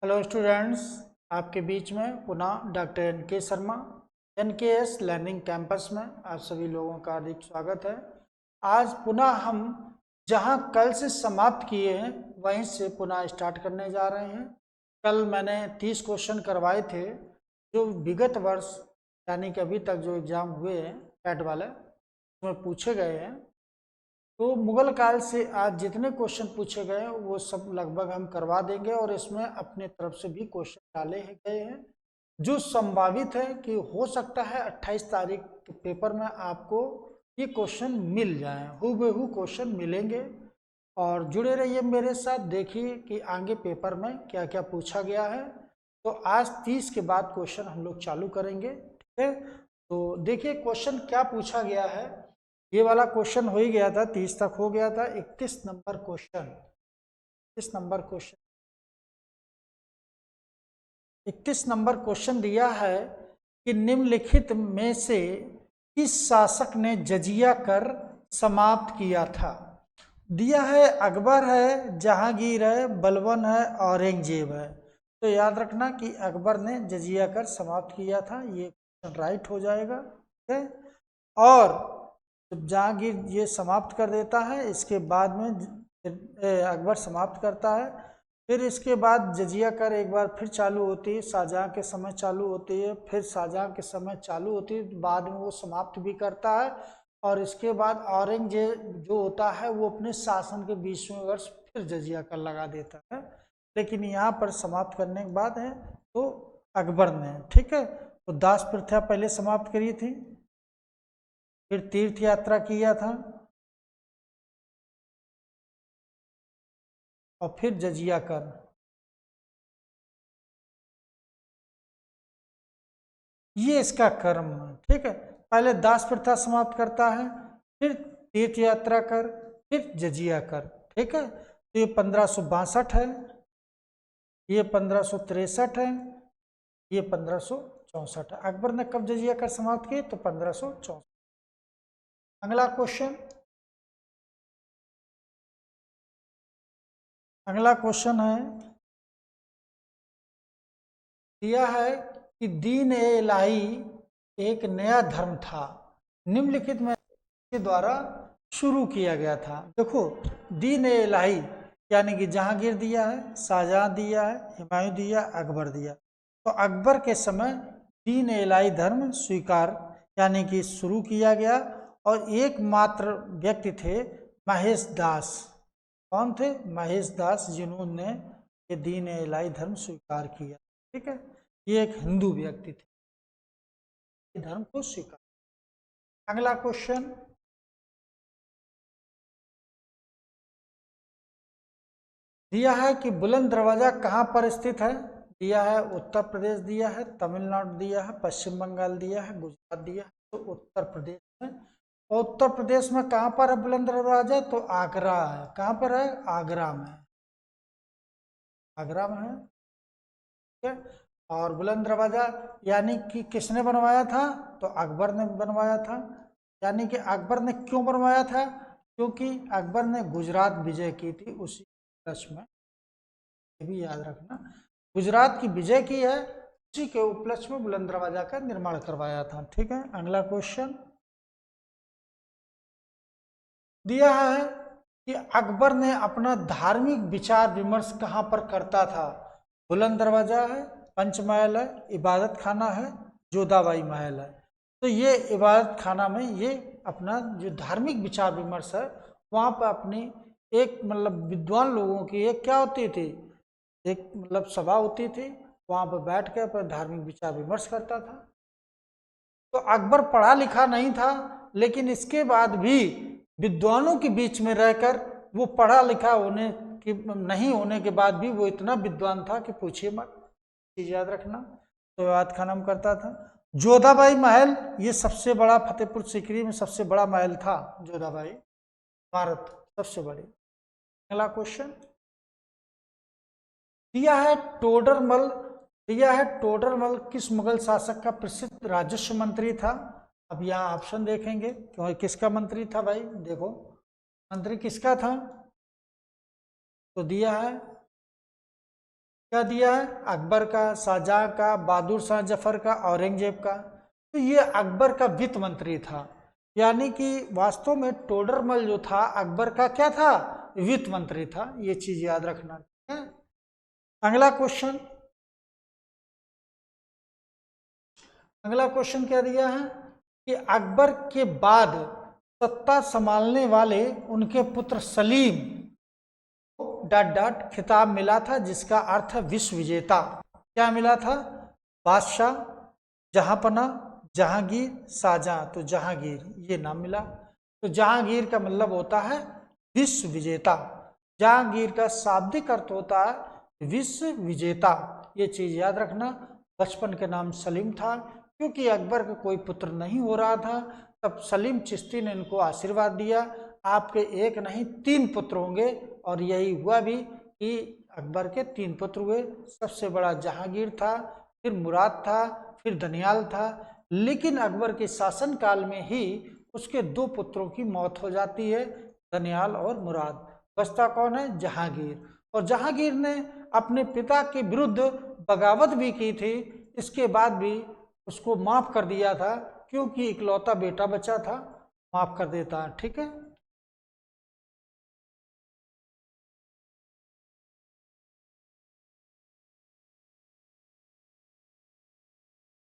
Hello students, आपके बीच में पुनः doctor N K. Sharma N K S. Learning campus में आप सभी लोगों का हार्दिक स्वागत है। आज पुनः हम जहां कल से समाप्त किए हैं वहीं से पुनः स्टार्ट करने जा रहे हैं। कल मैंने 30 क्वेश्चन करवाए थे जो विगत वर्ष यानी कि अभी तक जो एग्ज़ाम हुए हैं पैट वाले उसमें पूछे गए हैं। तो मुगल काल से आज जितने क्वेश्चन पूछे गए हैं वो सब लगभग हम करवा देंगे और इसमें अपने तरफ से भी क्वेश्चन डाले गए हैं जो संभावित है कि हो सकता है 28 तारीख के पेपर में आपको ये क्वेश्चन मिल जाए, हूबहू क्वेश्चन मिलेंगे। और जुड़े रहिए मेरे साथ, देखिए कि आगे पेपर में क्या क्या पूछा गया है। तो आज 30 के बाद क्वेश्चन हम लोग चालू करेंगे, ठीक है। तो देखिए क्वेश्चन क्या पूछा गया है। ये वाला क्वेश्चन हो ही गया था, 30 तक हो गया था। 31 नंबर क्वेश्चन, 31 नंबर क्वेश्चन दिया है कि निम्नलिखित में से किस शासक ने जजिया कर समाप्त किया था। दिया है अकबर है, जहांगीर है, बलबन है, औरंगजेब है। तो याद रखना कि अकबर ने जजिया कर समाप्त किया था, ये क्वेश्चन राइट हो जाएगा, ठीक है। और जब जहांगीर ये समाप्त कर देता है, इसके बाद में अकबर समाप्त करता है, फिर इसके बाद जजिया कर एक बार फिर चालू होती है, शाहजहां के समय चालू होती है, फिर शाहजहां के समय चालू होती है, बाद में वो समाप्त भी करता है। और इसके बाद औरंगजेब जो होता है वो अपने शासन के 20वें वर्ष फिर जजिया कर लगा देता है, लेकिन यहाँ पर समाप्त करने के बाद है तो अकबर ने, ठीक है। तो दास प्रथा पहले समाप्त करी थी, फिर तीर्थ यात्रा किया था और फिर जजिया कर। ये इसका कर्म है, ठीक है। पहले दास प्रथा समाप्त करता है, फिर तीर्थ यात्रा कर, फिर जजिया कर, ठीक है। तो ये 1562 है, ये 1563 है, ये 1564 है। अकबर ने कब जजिया कर समाप्त किए? तो 1564। अगला क्वेश्चन, अगला क्वेश्चन है, दिया है कि दीन ए इलाही एक नया धर्म था, निम्नलिखित में के द्वारा शुरू किया गया था। देखो, दीन ए इलाही यानी कि जहांगीर दिया है, शाहजहां दिया है, हुमायूं दिया, अकबर दिया। तो अकबर के समय दीन ए इलाही धर्म स्वीकार यानी कि शुरू किया गया और एकमात्र व्यक्ति थे महेश दास। कौन थे? महेश दास, जिन्होंने ये दीन ए इलाही धर्म स्वीकार किया, ठीक है। ये एक हिंदू व्यक्ति थे, धर्म को स्वीकार। अगला क्वेश्चन, दिया है कि बुलंद दरवाजा कहाँ पर स्थित है। दिया है उत्तर प्रदेश, दिया है तमिलनाडु, दिया है पश्चिम बंगाल, दिया है गुजरात, दिया है तो उत्तर प्रदेश में। और उत्तर प्रदेश में कहाँ पर है बुलंद दरवाजा? तो आगरा है। कहाँ पर है? आगरा में, आगरा में है, ठीक है। और बुलंद दरवाजा यानी कि किसने बनवाया था? तो अकबर ने बनवाया था। यानी कि अकबर ने क्यों बनवाया था? क्योंकि अकबर ने गुजरात विजय की थी उसी उपलक्ष्य में, ये भी याद रखना। गुजरात की विजय की है, उसी के उपलक्ष्य में बुलंद दरवाजा का निर्माण करवाया था, ठीक है। अगला क्वेश्चन दिया है कि अकबर ने अपना धार्मिक विचार विमर्श कहाँ पर करता था। बुलंद दरवाजा है, पंचमहल है, इबादत खाना है, जोधाबाई महल है। तो ये इबादत खाना में ये अपना जो धार्मिक विचार विमर्श है वहाँ पर अपनी एक मतलब विद्वान लोगों की एक क्या होती थी, एक मतलब सभा होती थी, वहाँ पर बैठ कर पर धार्मिक विचार विमर्श करता था। तो अकबर पढ़ा लिखा नहीं था, लेकिन इसके बाद भी विद्वानों के बीच में रहकर वो पढ़ा लिखा होने की नहीं होने के बाद भी वो इतना विद्वान था कि पूछिए मत, चीज याद रखना। तो याद खानम करता था। जोधाबाई महल, ये सबसे बड़ा फतेहपुर सीकरी में सबसे बड़ा महल था जोधाबाई, भारत सबसे बड़ी। अगला क्वेश्चन दिया है टोडरमल, दिया है टोडरमल किस मुगल शासक का प्रसिद्ध राजस्व मंत्री था। अब यहाँ ऑप्शन देखेंगे कि किसका मंत्री था भाई, देखो मंत्री किसका था। तो दिया है क्या दिया है? अकबर का, शाहजहां का, बहादुर शाह जफर का, औरंगजेब का। तो ये अकबर का वित्त मंत्री था, यानी कि वास्तव में टोडरमल जो था अकबर का क्या था? वित्त मंत्री था। ये चीज याद रखना है। अगला क्वेश्चन, अगला क्वेश्चन क्या दिया है कि अकबर के बाद सत्ता संभालने वाले उनके पुत्र सलीम डॉट डॉट खिताब मिला था, जिसका अर्थ है विश्व विजेता। क्या मिला था? बादशाह, जहांपना, जहांगीर, शाहजहां। तो जहांगीर ये नाम मिला। तो जहांगीर का मतलब होता है विश्व विजेता। जहांगीर का शाब्दिक अर्थ होता है विश्व विजेता। ये चीज याद रखना। बचपन के नाम सलीम था, क्योंकि अकबर का कोई पुत्र नहीं हो रहा था, तब सलीम चिश्ती ने इनको आशीर्वाद दिया, आपके एक नहीं 3 पुत्र होंगे। और यही हुआ भी कि अकबर के 3 पुत्र हुए। सबसे बड़ा जहांगीर था, फिर मुराद था, फिर दनियाल था। लेकिन अकबर के शासनकाल में ही उसके 2 पुत्रों की मौत हो जाती है, दनियाल और मुराद। बचता कौन है? जहांगीर। और जहांगीर ने अपने पिता के विरुद्ध बगावत भी की थी, इसके बाद भी उसको माफ कर दिया था, क्योंकि इकलौता बेटा बचा था, माफ कर देता। ठीक है।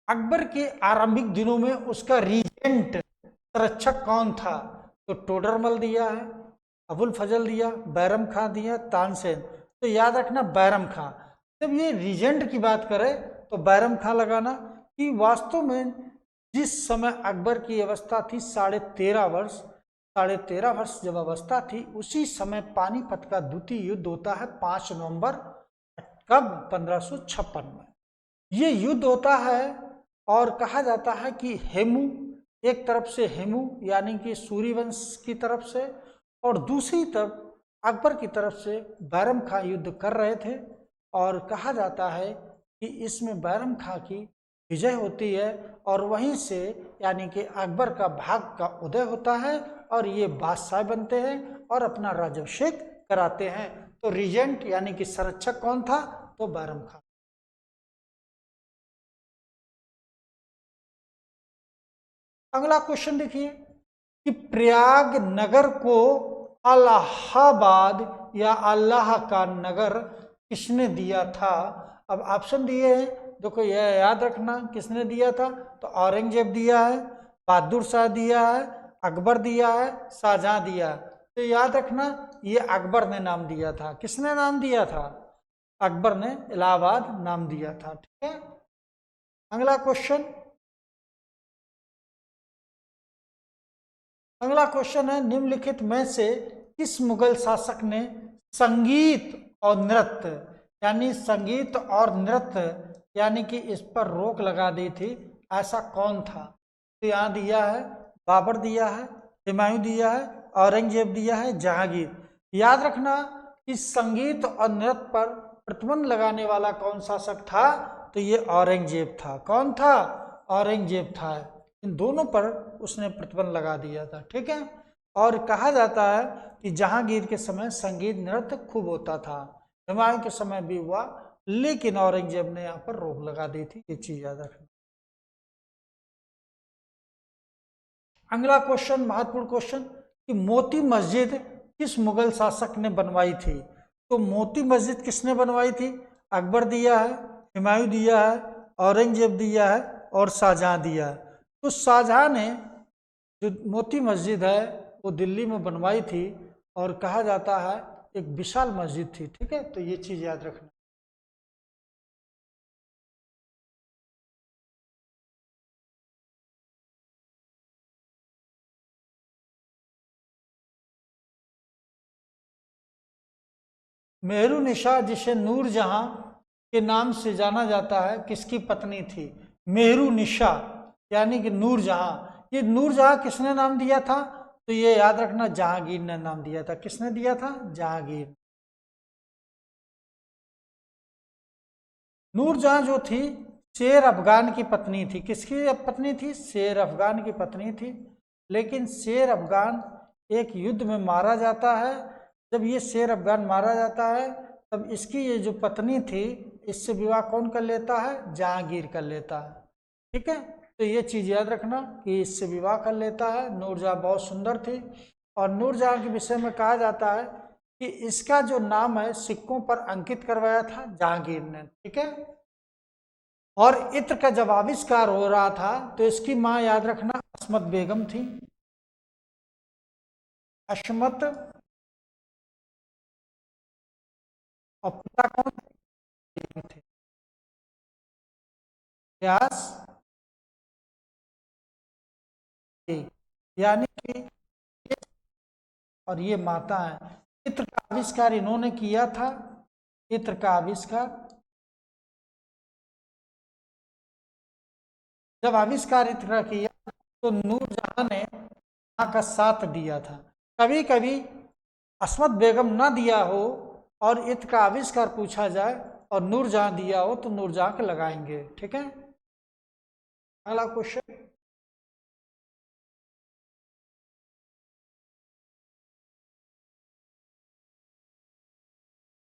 अकबर के आरंभिक दिनों में उसका रीजेंट संरक्षक कौन था? तो टोडरमल दिया है, अबुल फजल दिया, बैरम खां दिया, तानसेन। तो याद रखना बैरम खां। जब ये रीजेंट की बात करें तो बैरम खां लगाना, कि वास्तव में जिस समय अकबर की अवस्था थी 13.5 वर्ष, 13.5 वर्ष जब अवस्था थी, उसी समय पानीपत का द्वितीय युद्ध होता है 5 नवंबर कब? 1556 में ये युद्ध होता है। और कहा जाता है कि हेमू, एक तरफ से हेमू यानी कि सूर्यवंश की तरफ से, और दूसरी तरफ अकबर की तरफ से बैरम खां युद्ध कर रहे थे। और कहा जाता है कि इसमें बैरम खां की विजय होती है, और वहीं से यानी कि अकबर का भाग का उदय होता है, और ये बादशाह बनते हैं और अपना राज्याभिषेक कराते हैं। तो रीजेंट यानी कि संरक्षक कौन था? तो बैरम खां। अगला क्वेश्चन देखिए कि प्रयाग नगर को अलाहाबाद या अल्लाह का नगर किसने दिया था? अब ऑप्शन दिए हैं, देखो यह याद रखना किसने दिया था। तो औरंगजेब दिया है, बहादुर शाह दिया है, अकबर दिया है, शाहजहां दिया है। तो याद रखना ये अकबर ने नाम दिया था। किसने नाम दिया था? अकबर ने इलाहाबाद नाम दिया था। ठीक है। अगला क्वेश्चन, अगला क्वेश्चन है निम्नलिखित में से किस मुगल शासक ने संगीत और नृत्य यानी संगीत और नृत्य यानी कि इस पर रोक लगा दी थी? ऐसा कौन था? तो यहाँ दिया है बाबर दिया है, हुमायूं दिया है, औरंगजेब दिया है, जहांगीर। याद रखना कि संगीत और नृत्य पर प्रतिबंध लगाने वाला कौन शासक था? तो ये औरंगजेब था। कौन था? औरंगजेब था। इन दोनों पर उसने प्रतिबंध लगा दिया था। ठीक है। और कहा जाता है कि जहांगीर के समय संगीत नृत्य खूब होता था, हुमायूं के समय भी हुआ, लेकिन औरंगजेब ने यहाँ पर रोक लगा दी थी। ये चीज याद रखना। अगला क्वेश्चन महत्वपूर्ण क्वेश्चन कि मोती मस्जिद किस मुगल शासक ने बनवाई थी? तो मोती मस्जिद किसने बनवाई थी? अकबर दिया है, हुमायूं दिया है, औरंगजेब दिया है, और शाहजहां दिया है। तो शाहजहां ने जो मोती मस्जिद है वो दिल्ली में बनवाई थी, और कहा जाता है एक विशाल मस्जिद थी। ठीक है। तो ये चीज याद रखना। मेहरू निशा जिसे नूरजहां के नाम से जाना जाता है, किसकी पत्नी थी? मेहरू निशा यानी कि नूरजहां। ये नूरजहां किसने नाम दिया था? तो ये याद रखना जहांगीर ने नाम दिया था। किसने दिया था? जहांगीर। नूरजहां जो थी शेर अफगान की पत्नी थी। किसकी पत्नी थी? शेर अफगान की पत्नी थी। लेकिन शेर अफगान एक युद्ध में मारा जाता है। जब ये शेर अफगान मारा जाता है तब इसकी ये जो पत्नी थी इससे विवाह कौन कर लेता है? जहांगीर कर लेता है। ठीक है, तो ये चीज याद रखना कि इससे विवाह कर लेता है। नूरजहां बहुत सुंदर थी और नूरजहां के विषय में कहा जाता है कि इसका जो नाम है सिक्कों पर अंकित करवाया था जहांगीर ने। ठीक है, और इत्र का जब आविष्कार हो रहा था तो इसकी मां याद रखना अस्मत बेगम थी। अस्मत, और पिता कौन थे? व्यास, यानी कि, और ये माता है। इत्र का आविष्कार इन्होंने किया था। इत्र का आविष्कार, जब आविष्कार इत्र का किया तो नूरजहां ने मां का साथ दिया था। कभी कभी अस्मत बेगम ना दिया हो और इत्र का आविष्कार पूछा जाए और नूरजहां दिया हो तो नूरजहां के लगाएंगे। ठीक है, अगला क्वेश्चन।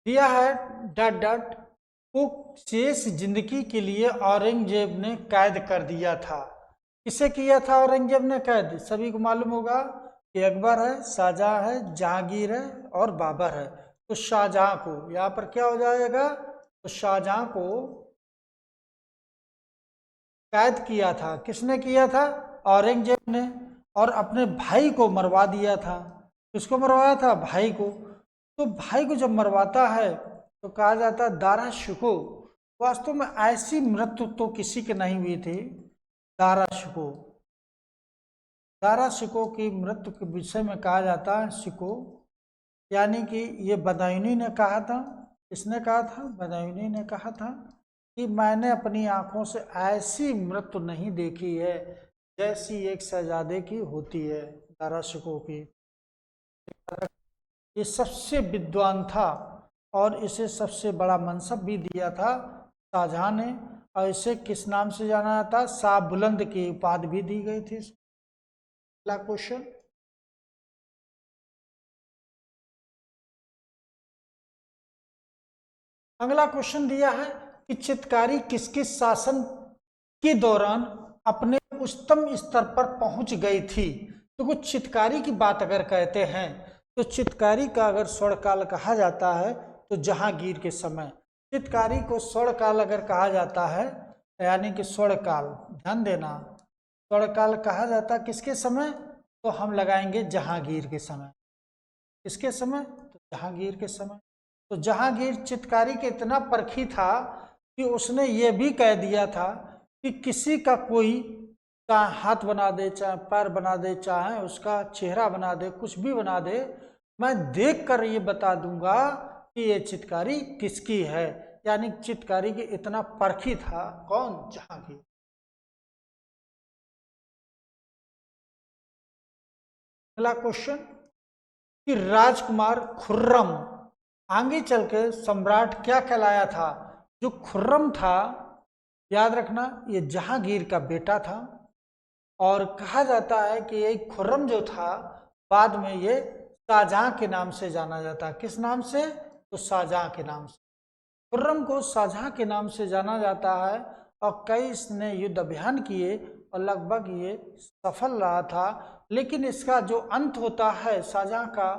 दिया है डॉट डॉट को शेष जिंदगी के लिए औरंगजेब ने कैद कर दिया था। किसे किया था औरंगजेब ने कैद? सभी को मालूम होगा कि अकबर है, शाहजहां है, जहांगीर है और बाबर है। तो शाहजहां को, यहाँ पर क्या हो जाएगा? तो शाहजहां को कैद किया था। किसने किया था? औरंगजेब ने। और अपने भाई को मरवा दिया था। किसको मरवाया था? भाई को। तो भाई को जब मरवाता है तो कहा जाता है दारा शिको। वास्तव में ऐसी मृत्यु तो किसी के नहीं हुई थी। दारा शिको, दारा शिको की मृत्यु के विषय में कहा जाता है शिको, यानी कि ये बदायूनी ने कहा था। किसने कहा था? बदायूनी ने कहा था कि मैंने अपनी आंखों से ऐसी मृत्यु नहीं देखी है जैसी एक शहजादे की होती है। दारा शिको की, ये सबसे विद्वान था और इसे सबसे बड़ा मनसब भी दिया था शाहजहां ने। और इसे किस नाम से जाना जाता? शाह बुलंद की उपाधि भी दी गई थी। अगला क्वेश्चन। अगला क्वेश्चन दिया है कि चित्रकारी किस किस शासन के दौरान अपने उच्चतम स्तर पर पहुंच गई थी? तो कुछ चित्रकारी की बात अगर कहते हैं तो चित्रकारी का अगर स्वर्णकाल कहा जाता है तो जहांगीर के समय। चित्रकारी को स्वर्णकाल अगर कहा जाता है, यानी कि स्वर्णकाल, ध्यान देना, स्वर्णकाल कहा जाता है किसके समय? तो हम लगाएंगे जहांगीर के समय। किसके समय? तो जहांगीर के समय। तो जहांगीर चित्रकारी के इतना परखी था कि उसने ये भी कह दिया था कि किसी का कोई चाहे हाथ बना दे, चाहे पैर बना दे, चाहे उसका चेहरा बना दे, कुछ भी बना दे, मैं देख कर ये बता दूंगा कि ये चित्रकारी किसकी है। यानी चित्रकारी के इतना परखी था कौन? जहांगीर। अगला क्वेश्चन कि राजकुमार खुर्रम आगे चल के सम्राट क्या कहलाया था? जो खुर्रम था, याद रखना, ये जहांगीर का बेटा था। और कहा जाता है कि ये खुर्रम जो था बाद में ये शाहजहां के नाम से जाना जाता है। किस नाम से? तो शाहजहां के नाम से। खुर्रम को शाहजहां के नाम से जाना जाता है और कई इसने युद्ध अभियान किए और लगभग ये सफल रहा था। लेकिन इसका जो अंत होता है शाहजहां का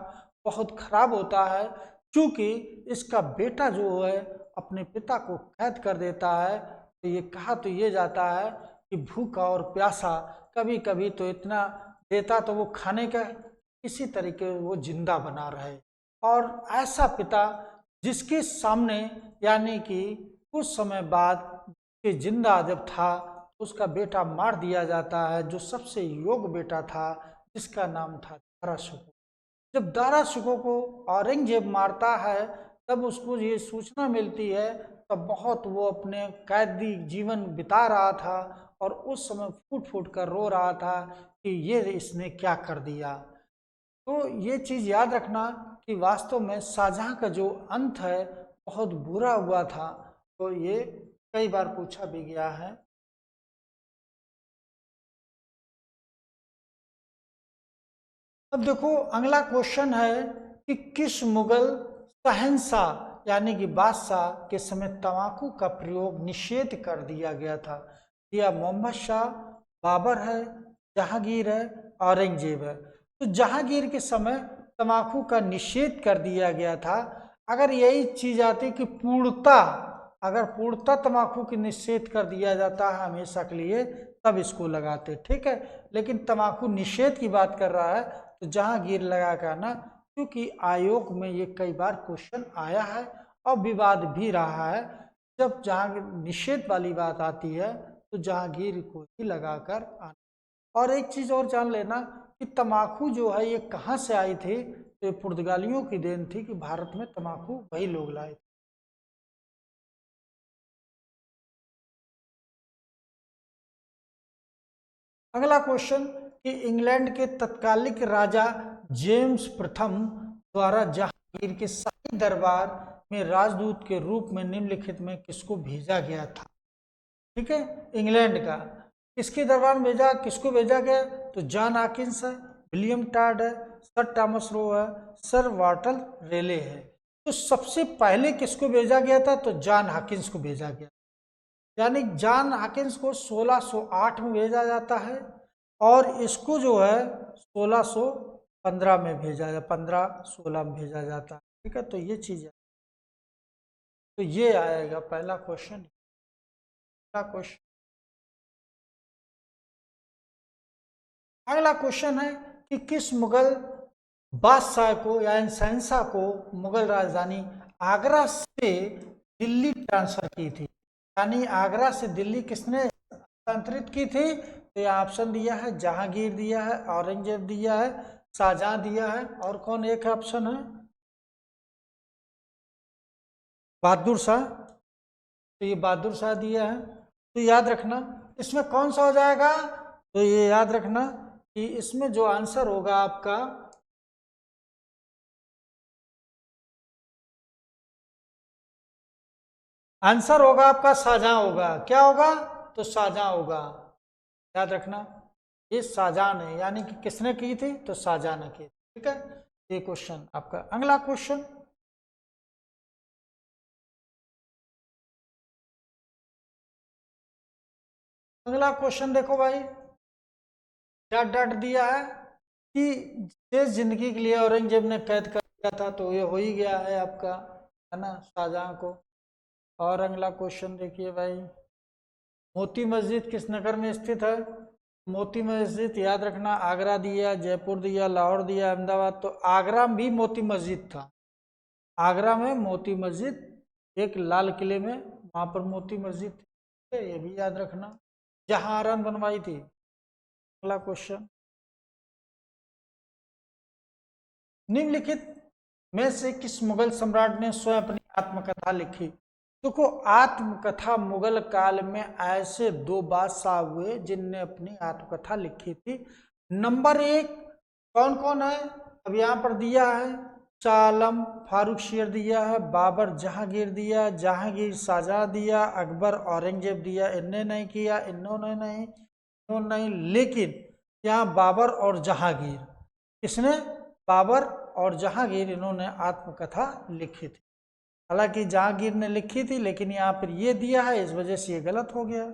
बहुत खराब होता है, क्योंकि इसका बेटा जो है अपने पिता को कैद कर देता है। तो ये कहा तो ये जाता है कि भूखा और प्यासा कभी कभी तो इतना देता तो वो खाने का किसी तरीके वो जिंदा बना रहे। और ऐसा पिता जिसके सामने, यानी कि कुछ समय बाद के जिंदा जब था, उसका बेटा मार दिया जाता है, जो सबसे योग्य बेटा था, जिसका नाम था दारा शिकोह। जब दारा शिकोह को औरंगजेब मारता है तब उसको ये सूचना मिलती है, तब बहुत वो अपने कैदी जीवन बिता रहा था और उस समय फूट फूट कर रो रहा था कि ये इसने क्या कर दिया। तो ये चीज याद रखना कि वास्तव में शाहजहां का जो अंत है बहुत बुरा हुआ था। तो ये कई बार पूछा भी गया है। अब देखो अगला क्वेश्चन है कि किस मुगल शहंशाह यानी कि बादशाह के समय तंबाकू का प्रयोग निषेध कर दिया गया था। या मोहम्मद शाह, बाबर है, जहांगीर है, औरंगजेब है। तो जहांगीर के समय तंबाकू का निषेध कर दिया गया था। अगर यही चीज आती कि अगर पूर्णतः तंबाकू की निषेध कर दिया जाता है हमेशा के लिए, तब इसको लगाते, ठीक है। लेकिन तंबाकू निषेध की बात कर रहा है तो जहांगीर लगा कर ना, क्योंकि आयोग में ये कई बार क्वेश्चन आया है और विवाद भी रहा है। जब जहांगीर निषेध वाली बात आती है तो जहांगीर को ही लगाकर आना। और एक चीज और जान लेना कि तंबाकू जो है ये कहाँ से आई थी, तो ये पुर्तगालियों की देन थी कि भारत में तंबाकू वही लोग लाए थे। अगला क्वेश्चन कि इंग्लैंड के तत्कालिक राजा जेम्स प्रथम द्वारा जहांगीर के शाही दरबार में राजदूत के रूप में निम्नलिखित में किसको भेजा गया था? ठीक है, इंग्लैंड का किसके दरबार में भेजा, किसको भेजा गया? तो जॉन हॉकिंस है, विलियम टाड है, सर थॉमस रो है, सर वाल्टर रेले है। तो सबसे पहले किसको भेजा गया था? तो जॉन हॉकिंस को भेजा गया। यानी जॉन हॉकिंस को 1608 में भेजा जाता है और इसको जो है 1615 में भेजा जा 1516 में भेजा जाता है। ठीक है, तो ये चीज है। तो ये आएगा पहला क्वेश्चन। अगला क्वेश्चन है कि किस मुगल बादशाह को या शहंशाह को मुगल राजधानी आगरा से दिल्ली ट्रांसफर की थी? यानी आगरा से दिल्ली किसने स्थानांतरित की थी? तो यह ऑप्शन दिया है, जहांगीर दिया है, औरंगजेब दिया है, शाहजहां दिया है, और कौन एक ऑप्शन है? बहादुर शाह। तो ये बहादुर शाह दिया है। तो याद रखना इसमें कौन सा हो जाएगा? तो ये याद रखना कि इसमें जो आंसर होगा आपका शाहजहां होगा। क्या होगा? तो शाहजहां होगा। याद रखना ये शाहजहां है, यानी कि किसने की थी? तो शाहजहां ने की। ठीक है, ये क्वेश्चन आपका। अगला क्वेश्चन, देखो भाई, क्या डट दिया है कि शेष जिंदगी के लिए औरंगजेब ने कैद कर दिया था, तो ये हो ही गया है आपका, है ना, शाहजहां को। और अगला क्वेश्चन देखिए भाई, मोती मस्जिद किस नगर में स्थित है? मोती मस्जिद याद रखना, आगरा दिया, जयपुर दिया, लाहौर दिया, अहमदाबाद। तो आगरा में भी मोती मस्जिद था। आगरा में मोती मस्जिद, एक लाल किले में वहां पर मोती मस्जिद थी, ये भी याद रखना, जहां आरन बनवाई थी। अगला क्वेश्चन, निम्नलिखित में से किस मुगल सम्राट ने स्वयं अपनी आत्मकथा लिखी? देखो, आत्मकथा मुगल काल में ऐसे दो बादशाह हुए जिनने अपनी आत्मकथा लिखी थी। नंबर एक कौन कौन है? अब यहाँ पर दिया है, शाह आलम फारूक शेर दिया है, बाबर जहांगीर दिया, जहांगीर शाहजहां दिया, अकबर औरंगजेब दिया। इनने नहीं किया, इन्होंने नहीं, इन्होंने नहीं, लेकिन यहाँ बाबर और जहांगीर, किसने? बाबर और जहांगीर, इन्होंने आत्मकथा लिखी थी। हालांकि जहांगीर ने लिखी थी, लेकिन यहाँ पर ये दिया है, इस वजह से ये गलत हो गया।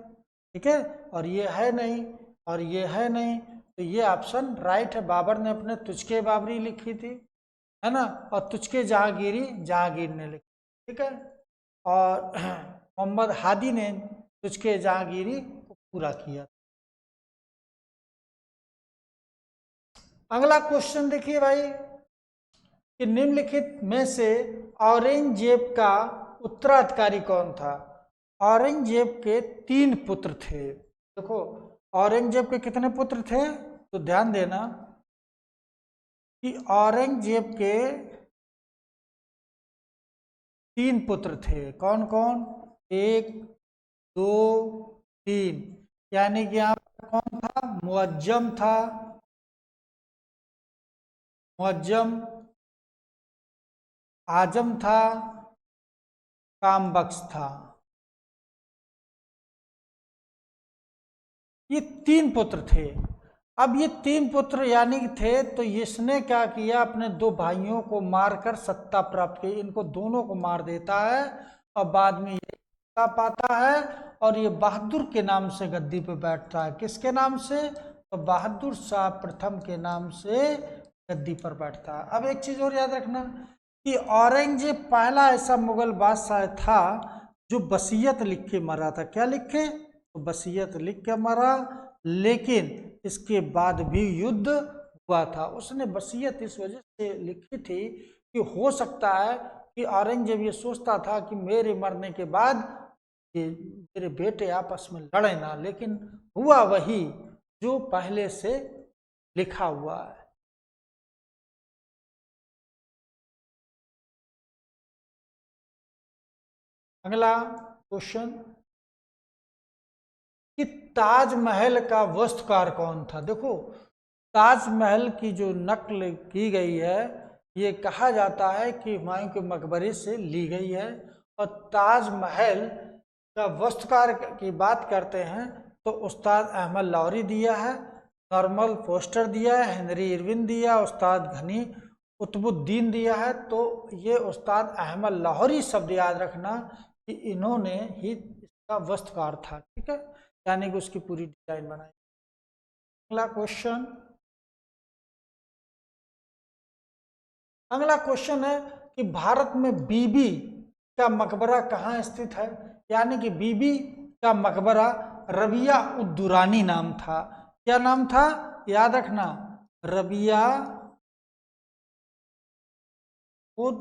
ठीक है, और ये है नहीं, और ये है नहीं, तो ये ऑप्शन राइट है। बाबर ने अपने तुझके बाबरी लिखी थी, है ना, और तुझके जहांगीरी जहांगीर ने लिखी। ठीक है, और मोहम्मद हादी ने तुझके जहांगीरी को पूरा किया। अगला क्वेश्चन देखिए भाई कि निम्नलिखित में से औरंगजेब का उत्तराधिकारी कौन था? औरंगजेब के 3 पुत्र थे। देखो, औरंगजेब के कितने पुत्र थे? तो ध्यान देना कि औरंगजेब के 3 पुत्र थे। कौन कौन? 1, 2, 3। यानी कि यहाँ पर कौन था? मुअज्जम था, मुअज्जम, आजम था, कामबख्श था। ये 3 पुत्र थे। अब ये 3 पुत्र यानी कि थे, तो इसने क्या किया, अपने 2 भाइयों को मारकर सत्ता प्राप्त की। इनको दोनों को मार देता है और बाद में ये सत्ता पाता है और ये बहादुर के नाम से गद्दी पे बैठता है। किसके नाम से? तो बहादुर शाह प्रथम के नाम से गद्दी पर बैठता है। अब एक चीज और याद रखना कि औरंगजेब पहला ऐसा मुगल बादशाह था जो वसीयत लिख के मरा था। क्या लिखे? तो वसीयत लिख के मरा, लेकिन इसके बाद भी युद्ध हुआ था। उसने वसीयत इस वजह से लिखी थी कि हो सकता है कि औरंगजेब ये सोचता था कि मेरे मरने के बाद ये मेरे बेटे आपस में लड़े ना, लेकिन हुआ वही जो पहले से लिखा हुआ है। अगला क्वेश्चन कि ताजमहल का वास्तुकार कौन था? देखो, ताजमहल की जो नकल की गई है ये कहा जाता है कि हुमायूं के मकबरे से ली गई है। और ताजमहल का वास्तुकार की बात करते हैं तो उस्ताद अहमद लाहौरी दिया है, नॉर्मल फोस्टर दिया है, हेनरी इरविन दिया, उस्ताद घनी कुतुबुद्दीन दिया है। तो ये उस्ताद अहमद लाहौरी शब्द याद रखना कि इन्होंने ही इसका वास्तुकार था। ठीक है, यानी कि उसकी पूरी डिजाइन बनाई। अगला क्वेश्चन, अगला क्वेश्चन है कि भारत में बीबी का मकबरा कहाँ स्थित है? यानी कि बीबी का मकबरा रबिया उद दुरानी नाम था। क्या नाम था? याद रखना, रबिया उद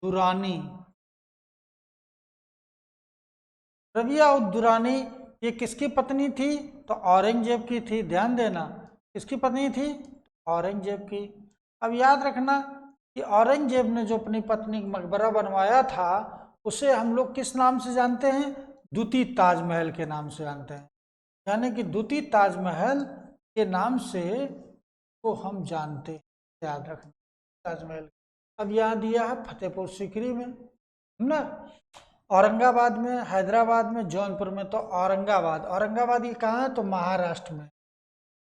दुरानी। रबिया उद दुरानी ये किसकी पत्नी थी? तो औरंगजेब की थी। ध्यान देना, किसकी पत्नी थी? औरंगजेब की। अब याद रखना कि औरंगजेब ने जो अपनी पत्नी का मकबरा बनवाया था उसे हम लोग किस नाम से जानते हैं? द्वितीय ताजमहल के नाम से जानते हैं। यानी कि द्वितीय ताजमहल के नाम से को हम जानते हैं। याद रखना ताजमहल। अब यहाँ दिया है फतेहपुर सीकरी में ना, औरंगाबाद में, हैदराबाद में, जौनपुर में। तो औरंगाबाद, औरंगाबाद ये कहाँ है? तो महाराष्ट्र में।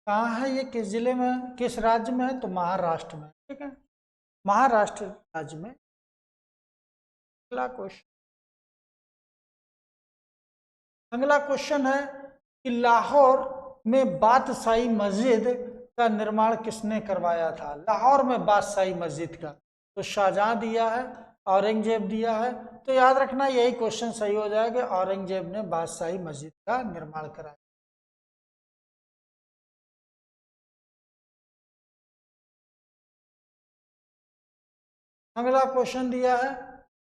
कहाँ है ये? किस जिले में, किस राज्य में है? तो महाराष्ट्र में। ठीक है, महाराष्ट्र राज्य में। अगला क्वेश्चन, अगला क्वेश्चन है कि लाहौर में बादशाही मस्जिद का निर्माण किसने करवाया था? लाहौर में बादशाही मस्जिद का तो शाहजहां दिया है, औरंगजेब दिया है। तो याद रखना यही क्वेश्चन सही हो जाएगा, औरंगजेब ने बादशाही मस्जिद का निर्माण कराया। अगला क्वेश्चन दिया है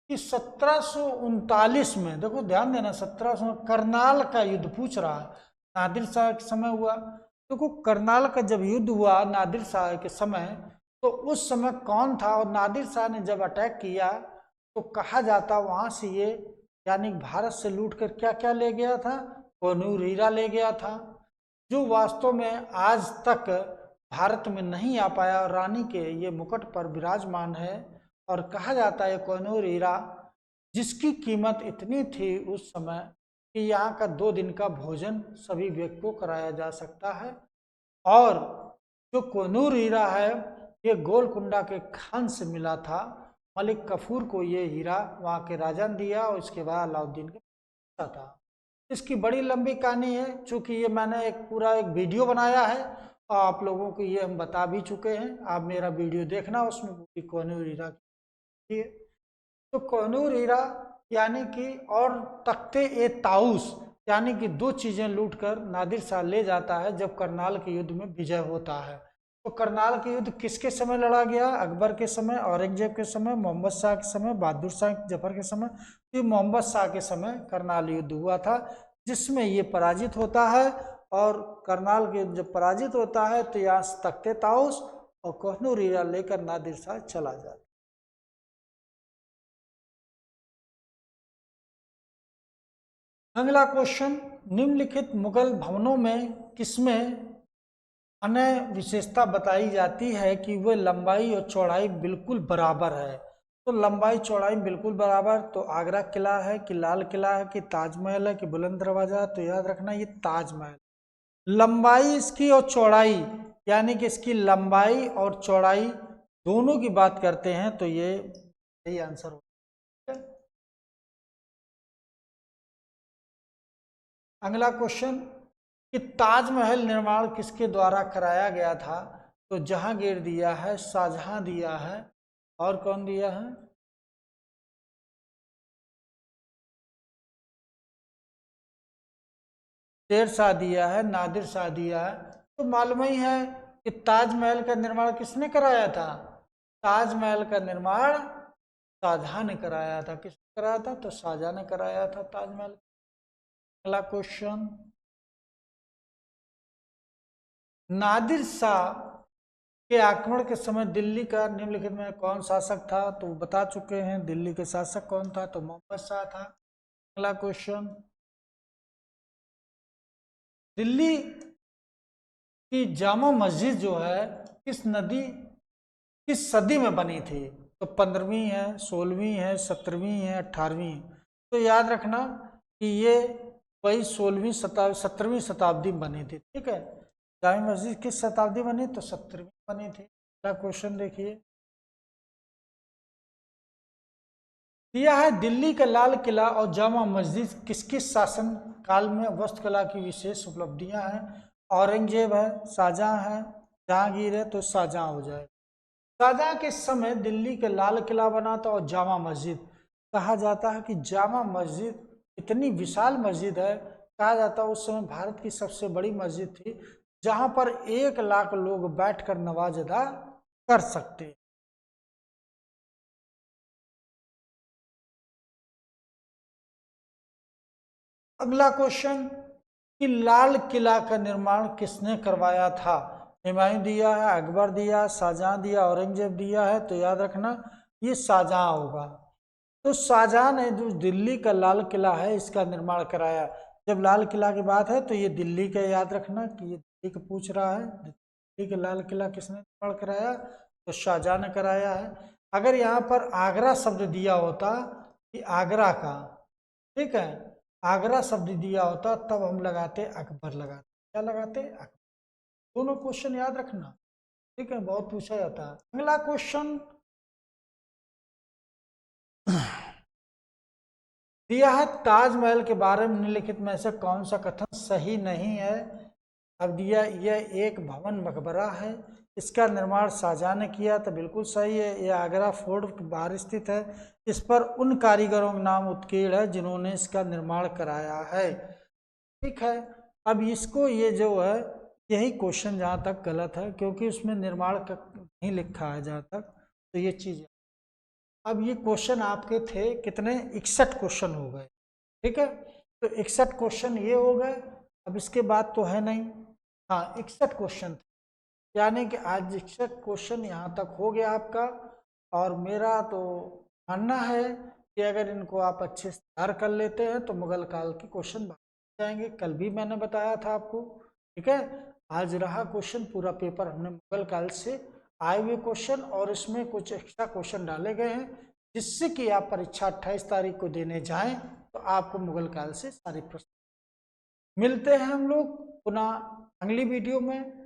कि 1739 में, देखो ध्यान देना, 1700 करनाल का युद्ध पूछ रहा है, नादिर शाह के समय हुआ। देखो करनाल का जब युद्ध हुआ नादिर शाह के समय, तो उस समय कौन था? और नादिर शाह ने जब अटैक किया तो कहा जाता वहां से ये यानी भारत से लूट कर क्या क्या ले गया था? कोहिनूर हीरा ले गया था, जो वास्तव में आज तक भारत में नहीं आ पाया और रानी के ये मुकुट पर विराजमान है। और कहा जाता है कोहिनूर हीरा जिसकी कीमत इतनी थी उस समय कि यहाँ का 2 दिन का भोजन सभी व्यक्ति को कराया जा सकता है। और जो कोहिनूर हीरा है ये गोलकुंडा के खान से मिला था। मलिक कफूर को ये हीरा वहाँ के राजा ने दिया और इसके बाद अलाउद्दीन के था। इसकी बड़ी लंबी कहानी है, चूंकि ये मैंने एक पूरा एक वीडियो बनाया है और आप लोगों को ये हम बता भी चुके हैं। आप मेरा वीडियो देखना, उसमें पूरी कोहिनूर हीरा की है। तो कोहिनूर हीरा यानी कि और तख्ते ए ताउस यानी कि 2 चीजें लूटकर नादिर शाह ले जाता है जब करनाल के युद्ध में विजय होता है। तो करनाल के युद्ध किसके समय लड़ा गया? अकबर के समय, औरंगजेब के समय, मोहम्मद शाह के समय, बहादुर शाह जफर के समय। तो मोहम्मद शाह के समय करनाल युद्ध हुआ था जिसमें ये पराजित होता है। और करनाल के जब पराजित होता है तो यहाँ तख्ते ताउस और कोहिनूर हीरा लेकर नादिर शाह चला जाता है। अगला क्वेश्चन, निम्नलिखित मुगल भवनों में किसमें अन्य विशेषता बताई जाती है कि वह लंबाई और चौड़ाई बिल्कुल बराबर है? तो लंबाई चौड़ाई बिल्कुल बराबर, तो आगरा किला है कि लाल किला है कि ताजमहल है कि बुलंद दरवाजा? तो याद रखना ये ताजमहल। लंबाई इसकी और चौड़ाई, यानी कि इसकी लंबाई और चौड़ाई दोनों की बात करते हैं तो ये सही आंसर होगा। अगला क्वेश्चन कि ताजमहल निर्माण किसके द्वारा कराया गया था? तो जहांगीर दिया है, शाहजहां दिया है, और कौन दिया है? शेर शाह दिया है, नादिर शाह दिया है। तो मालूम ही है कि ताजमहल का निर्माण किसने कराया था? ताजमहल का निर्माण शाहजहां ने कराया था। किसने कराया था? तो शाहजहां ने कराया था ताजमहल। अगला क्वेश्चन, नादिर शाह के आक्रमण के समय दिल्ली का निम्नलिखित में कौन शासक था? तो बता चुके हैं, दिल्ली के शासक कौन था? तो मोहम्मद शाह था। अगला क्वेश्चन, दिल्ली की जामा मस्जिद जो है किस सदी में बनी थी? तो 15वीं है, 16वीं है, 17वीं है, 18वीं। तो याद रखना कि ये वही 17वीं शताब्दी में बनी थी। ठीक है, जामा मस्जिद किस शताब्दी बनी? तो 17वीं बनी थी। अगला क्वेश्चन देखिए, दिया है दिल्ली का लाल किला और जामा मस्जिद किसके शासन काल में वास्तुकला की विशेष उपलब्धियां हैं? औरंगजेब है, शाहजहां है, जहांगीर है। तो शाहजहां हो जाएगा। शाहजहां के समय दिल्ली का लाल किला बना था और जामा मस्जिद, कहा जाता है कि जामा मस्जिद इतनी विशाल मस्जिद है, कहा जाता है उस समय भारत की सबसे बड़ी मस्जिद थी, जहां पर 1 लाख लोग बैठकर नमाज अदा कर सकते। अगला क्वेश्चन कि लाल किला का निर्माण किसने करवाया था? हुमायूं दिया है, अकबर दिया, शाहजहां दिया, औरंगजेब दिया है। तो याद रखना ये शाहजहां होगा। तो शाहजहां ने जो दिल्ली का लाल किला है इसका निर्माण कराया। जब लाल किला की बात है तो ये दिल्ली का, याद रखना कि ये दिल्ली का पूछ रहा है। दिल्ली का लाल किला किसने निर्माण कराया? तो शाहजहां ने कराया है। अगर यहाँ पर आगरा शब्द दिया होता कि आगरा का, ठीक है, आगरा शब्द दिया होता तब हम लगाते अकबर, लगाते क्या लगाते? अकबर। दोनों क्वेश्चन याद रखना, ठीक है, बहुत पूछा जाता है। अगला क्वेश्चन दिया है ताजमहल के बारे में निम्नलिखित में से कौन सा कथन सही नहीं है? अब दिया यह एक भवन मकबरा है, इसका निर्माण शाहजहां ने किया, तो बिल्कुल सही है। यह आगरा फोर्ट के बाहर स्थित है, इस पर उन कारीगरों का नाम उत्कीर्ण है जिन्होंने इसका निर्माण कराया है। ठीक है, अब इसको ये जो है यही क्वेश्चन जहाँ तक गलत है, क्योंकि उसमें निर्माण नहीं लिखा है जहाँ तक, तो ये चीज़। अब ये क्वेश्चन आपके थे कितने? 61 क्वेश्चन हो गए। ठीक है, तो 61 क्वेश्चन ये हो गए। अब इसके बाद तो है नहीं। हाँ, 61 क्वेश्चन थे, यानी कि आज 61 क्वेश्चन यहाँ तक हो गया आपका। और मेरा तो मानना है कि अगर इनको आप अच्छे से तैयार कर लेते हैं तो मुगल काल के क्वेश्चन बन जाएंगे। कल भी मैंने बताया था आपको। ठीक है, आज रहा क्वेश्चन, पूरा पेपर हमने मुगल काल से आए हुए क्वेश्चन और इसमें कुछ एक्स्ट्रा क्वेश्चन डाले गए हैं, जिससे कि आप परीक्षा 28 तारीख को देने जाएं तो आपको मुगल काल से सारे प्रश्न। मिलते हैं हम लोग पुनः अगली वीडियो में।